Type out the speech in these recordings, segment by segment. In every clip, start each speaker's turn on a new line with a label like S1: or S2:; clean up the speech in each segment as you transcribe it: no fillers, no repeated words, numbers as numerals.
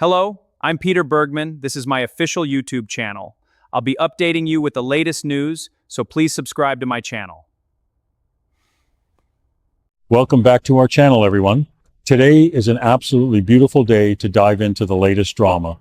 S1: Hello, I'm Peter Bergman. This is my official YouTube channel. I'll be updating you with the latest news, so please subscribe to my channel.
S2: Welcome back to our channel, everyone. Today is an absolutely beautiful day to dive into the latest drama,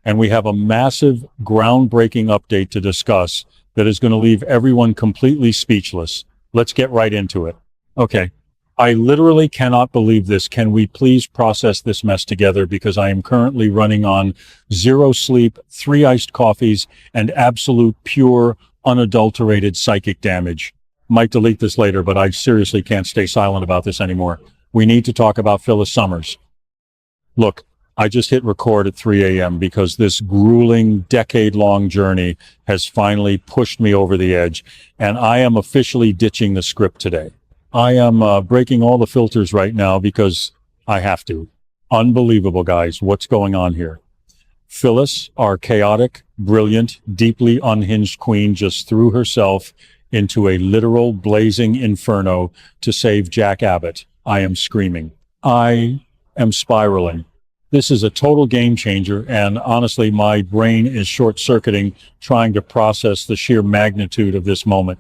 S2: and we have a massive, groundbreaking update to discuss that is going to leave everyone completely speechless. Let's get right into it. Okay, I literally cannot believe this. Can we please process this mess together, because I am currently running on 0 sleep, 3 iced coffees, and absolute pure, unadulterated psychic damage. Might delete this later, but I seriously can't stay silent about this anymore. We need to talk about Phyllis Summers. Look, I just hit record at 3 a.m. because this grueling, decade-long journey has finally pushed me over the edge, and I am officially ditching the script today. I am breaking all the filters right now because I have to. Unbelievable, guys. What's going on here? Phyllis, our chaotic, brilliant, deeply unhinged queen, just threw herself into a literal blazing inferno to save Jack Abbott. I am screaming. I am spiraling. This is a total game changer, and honestly, my brain is short-circuiting trying to process the sheer magnitude of this moment.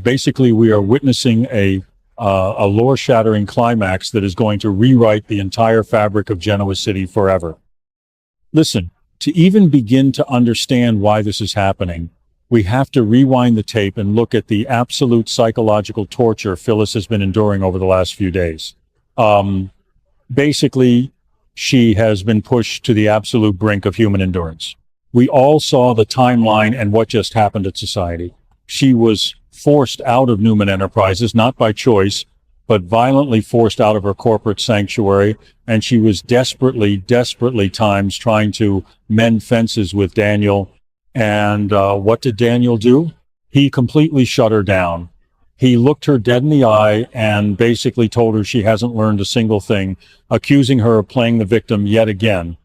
S2: Basically, we are witnessing a lore-shattering climax that is going to rewrite the entire fabric of Genoa City forever. Listen, to even begin to understand why this is happening, we have to rewind the tape and look at the absolute psychological torture Phyllis has been enduring over the last few days. Basically, she has been pushed to the absolute brink of human endurance. We all saw the timeline and what just happened at society. She was forced out of Newman Enterprises, not by choice, but violently forced out of her corporate sanctuary, and she was desperately times trying to mend fences with Daniel. And what did Daniel do? He completely shut her down. He looked her dead in the eye and basically told her she hasn't learned a single thing, accusing her of playing the victim yet again.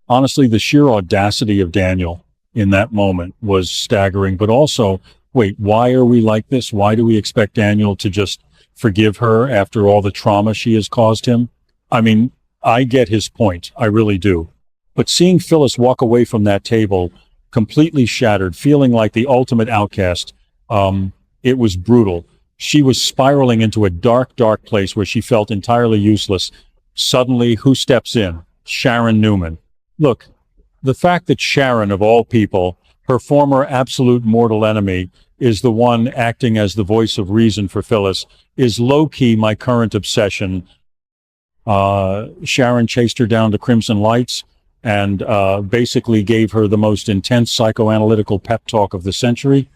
S2: Honestly, the sheer audacity of Daniel in that moment was staggering, but also, wait, why are we like this? Why do we expect Daniel to just forgive her after all the trauma she has caused him? I mean, I get his point. I really do. But seeing Phyllis walk away from that table completely shattered, feeling like the ultimate outcast, it was brutal. She was spiraling into a dark place where she felt entirely useless. Suddenly, who steps in? Sharon Newman. Look, the fact that Sharon, of all people, her former absolute mortal enemy, is the one acting as the voice of reason for Phyllis is low-key my current obsession. Sharon chased her down to Crimson Lights and basically gave her the most intense psychoanalytical pep talk of the century.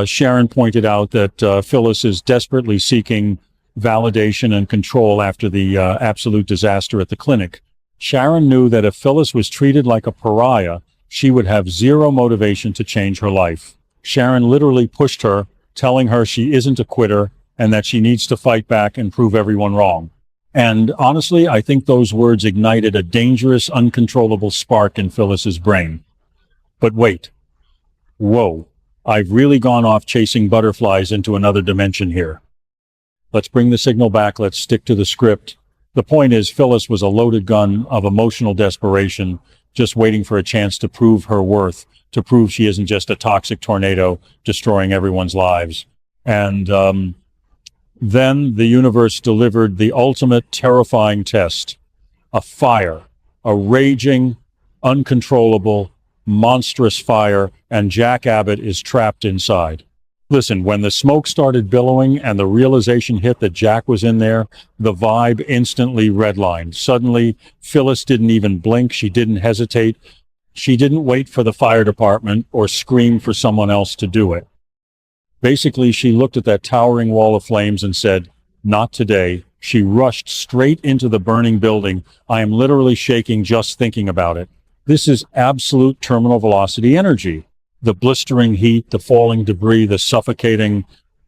S2: Sharon pointed out that Phyllis is desperately seeking validation and control after the absolute disaster at the clinic. Sharon knew that if Phyllis was treated like a pariah, she would have zero motivation to change her life. Sharon literally pushed her, telling her she isn't a quitter and that she needs to fight back and prove everyone wrong. And honestly, I think those words ignited a dangerous, uncontrollable spark in Phyllis's brain. But wait. Whoa. I've really gone off chasing butterflies into another dimension here. Let's bring the signal back. Let's stick to the script. The point is, Phyllis was a loaded gun of emotional desperation, just waiting for a chance to prove her worth, to prove she isn't just a toxic tornado destroying everyone's lives. And then the universe delivered the ultimate terrifying test. A fire, a raging, uncontrollable, monstrous fire, and Jack Abbott is trapped inside. Listen, when the smoke started billowing and the realization hit that Jack was in there, the vibe instantly redlined. Suddenly, Phyllis didn't even blink. She didn't hesitate. She didn't wait for the fire department or scream for someone else to do it. Basically, she looked at that towering wall of flames and said, "Not today." She rushed straight into the burning building. I am literally shaking just thinking about it. This is absolute terminal velocity energy. The blistering heat, the falling debris, the suffocating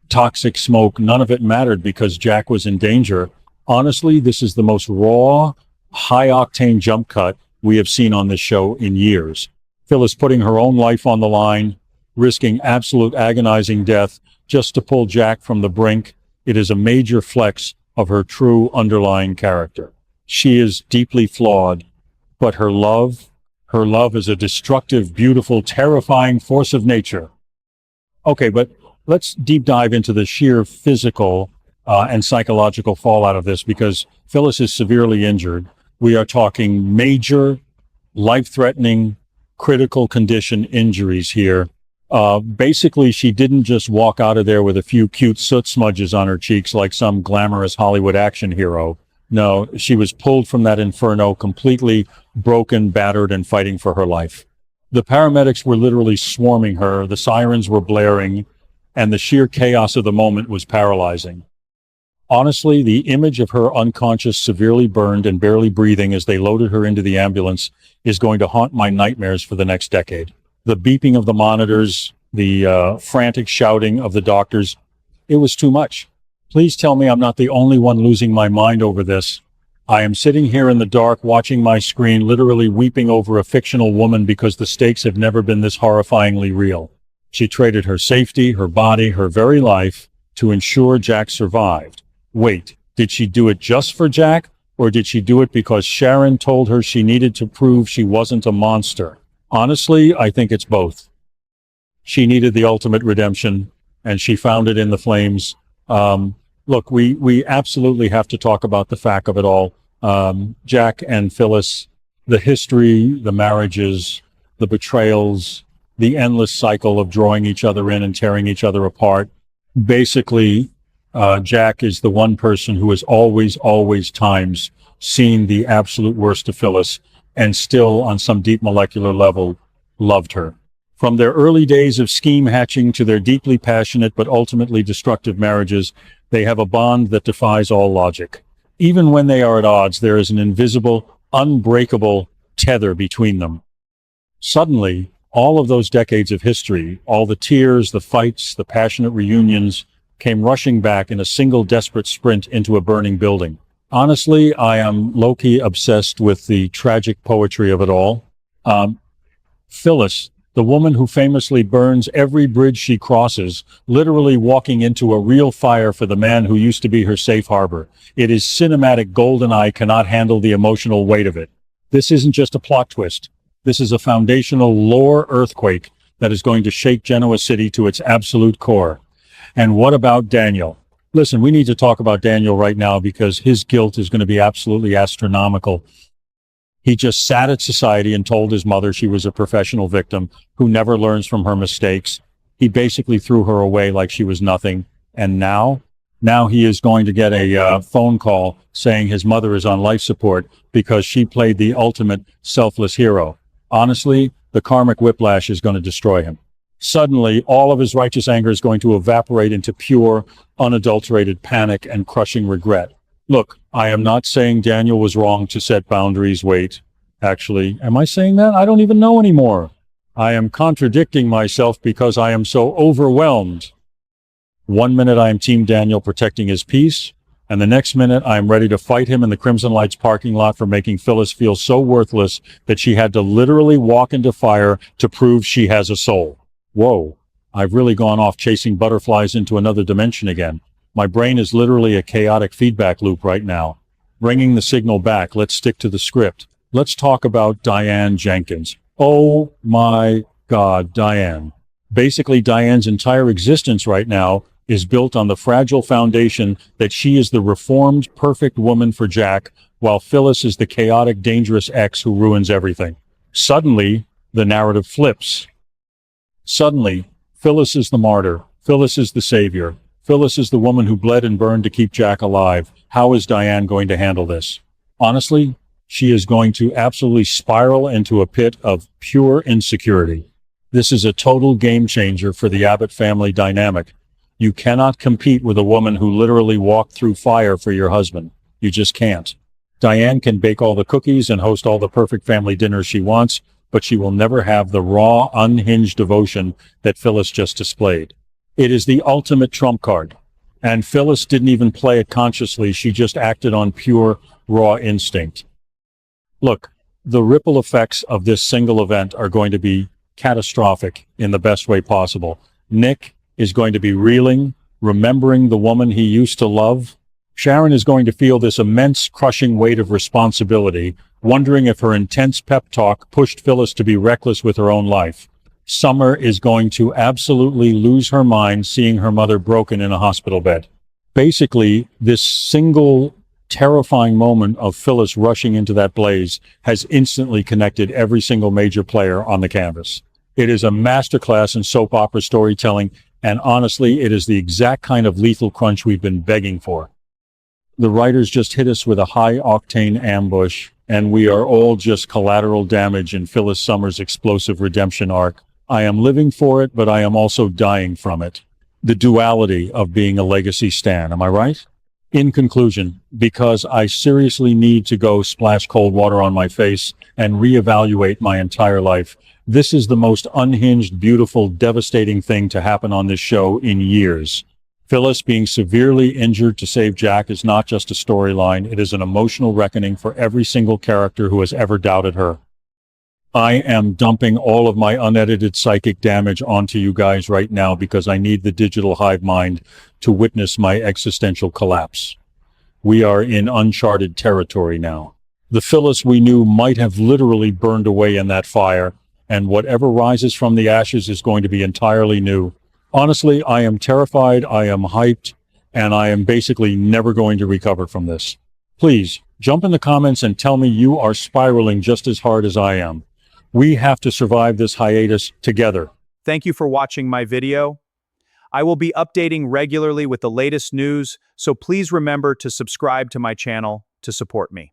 S2: toxic smoke, none of it mattered because Jack was in danger. Honestly, this is the most raw, high-octane jump cut we have seen on this show in years. Phyllis putting her own life on the line, risking absolute agonizing death just to pull Jack from the brink. It is a major flex of her true underlying character. She is deeply flawed, But her love is a destructive, beautiful, terrifying force of nature. Okay, but let's deep dive into the sheer physical and psychological fallout of this, because Phyllis is severely injured. We are talking major, life-threatening, critical condition injuries here. Basically, she didn't just walk out of there with a few cute soot smudges on her cheeks like some glamorous Hollywood action hero. No, she was pulled from that inferno completely broken, battered, and fighting for her life. The paramedics were literally swarming her, the sirens were blaring, and the sheer chaos of the moment was paralyzing. Honestly, the image of her unconscious, severely burned, and barely breathing as they loaded her into the ambulance is going to haunt my nightmares for the next decade. The beeping of the monitors, the frantic shouting of the doctors, it was too much. Please tell me I'm not the only one losing my mind over this. I am sitting here in the dark watching my screen, literally weeping over a fictional woman because the stakes have never been this horrifyingly real. She traded her safety, her body, her very life to ensure Jack survived. Wait, did she do it just for Jack, or did she do it because Sharon told her she needed to prove she wasn't a monster? Honestly, I think it's both. She needed the ultimate redemption, and she found it in the flames. Look, we absolutely have to talk about the fact of it all. Jack and Phyllis, the history, the marriages, the betrayals, the endless cycle of drawing each other in and tearing each other apart. Basically, Jack is the one person who has always times seen the absolute worst of Phyllis and still, on some deep molecular level, loved her. From their early days of scheme hatching to their deeply passionate but ultimately destructive marriages, they have a bond that defies all logic. Even when they are at odds, there is an invisible, unbreakable tether between them. Suddenly, all of those decades of history, all the tears, the fights, the passionate reunions, came rushing back in a single desperate sprint into a burning building. Honestly, I am low-key obsessed with the tragic poetry of it all. Phyllis, the woman who famously burns every bridge she crosses, literally walking into a real fire for the man who used to be her safe harbor. It is cinematic gold, and I cannot handle the emotional weight of it. This isn't just a plot twist. This is a foundational lore earthquake that is going to shake Genoa City to its absolute core. And what about Daniel? Listen, we need to talk about Daniel right now because his guilt is going to be absolutely astronomical. He just sat at society and told his mother she was a professional victim who never learns from her mistakes. He basically threw her away like she was nothing. And now he is going to get a phone call saying his mother is on life support because she played the ultimate selfless hero. Honestly, the karmic whiplash is going to destroy him. Suddenly, all of his righteous anger is going to evaporate into pure, unadulterated panic and crushing regret. Look, I am not saying Daniel was wrong to set boundaries. Wait, actually, am I saying that? I don't even know anymore. I am contradicting myself because I am so overwhelmed. One minute I am Team Daniel protecting his peace, and the next minute I am ready to fight him in the Crimson Lights parking lot for making Phyllis feel so worthless that she had to literally walk into fire to prove she has a soul. Whoa, I've really gone off chasing butterflies into another dimension again. My brain is literally a chaotic feedback loop right now. Bringing the signal back, let's stick to the script. Let's talk about Diane Jenkins. Oh my God, Diane. Basically, Diane's entire existence right now is built on the fragile foundation that she is the reformed, perfect woman for Jack, while Phyllis is the chaotic, dangerous ex who ruins everything. Suddenly, the narrative flips. Suddenly, Phyllis is the martyr. Phyllis is the savior. Phyllis is the woman who bled and burned to keep Jack alive. How is Diane going to handle this? Honestly, she is going to absolutely spiral into a pit of pure insecurity. This is a total game changer for the Abbott family dynamic. You cannot compete with a woman who literally walked through fire for your husband. You just can't. Diane can bake all the cookies and host all the perfect family dinners she wants, but she will never have the raw, unhinged devotion that Phyllis just displayed. It is the ultimate trump card. And Phyllis didn't even play it consciously. She just acted on pure, raw instinct. Look, the ripple effects of this single event are going to be catastrophic in the best way possible. Nick is going to be reeling, remembering the woman he used to love. Sharon is going to feel this immense, crushing weight of responsibility, wondering if her intense pep talk pushed Phyllis to be reckless with her own life. Summer is going to absolutely lose her mind seeing her mother broken in a hospital bed. Basically, this single terrifying moment of Phyllis rushing into that blaze has instantly connected every single major player on the canvas. It is a masterclass in soap opera storytelling, and honestly, it is the exact kind of lethal crunch we've been begging for. The writers just hit us with a high-octane ambush, and we are all just collateral damage in Phyllis Summers' explosive redemption arc. I am living for it, but I am also dying from it. The duality of being a legacy stan, am I right? In conclusion, because I seriously need to go splash cold water on my face and reevaluate my entire life, this is the most unhinged, beautiful, devastating thing to happen on this show in years. Phyllis being severely injured to save Jack is not just a storyline, it is an emotional reckoning for every single character who has ever doubted her. I am dumping all of my unedited psychic damage onto you guys right now because I need the digital hive mind to witness my existential collapse. We are in uncharted territory now. The Phyllis we knew might have literally burned away in that fire, and whatever rises from the ashes is going to be entirely new. Honestly, I am terrified, I am hyped, and I am basically never going to recover from this. Please, jump in the comments and tell me you are spiraling just as hard as I am. We have to survive this hiatus together.
S1: Thank you for watching my video. I will be updating regularly with the latest news, so please remember to subscribe to my channel to support me.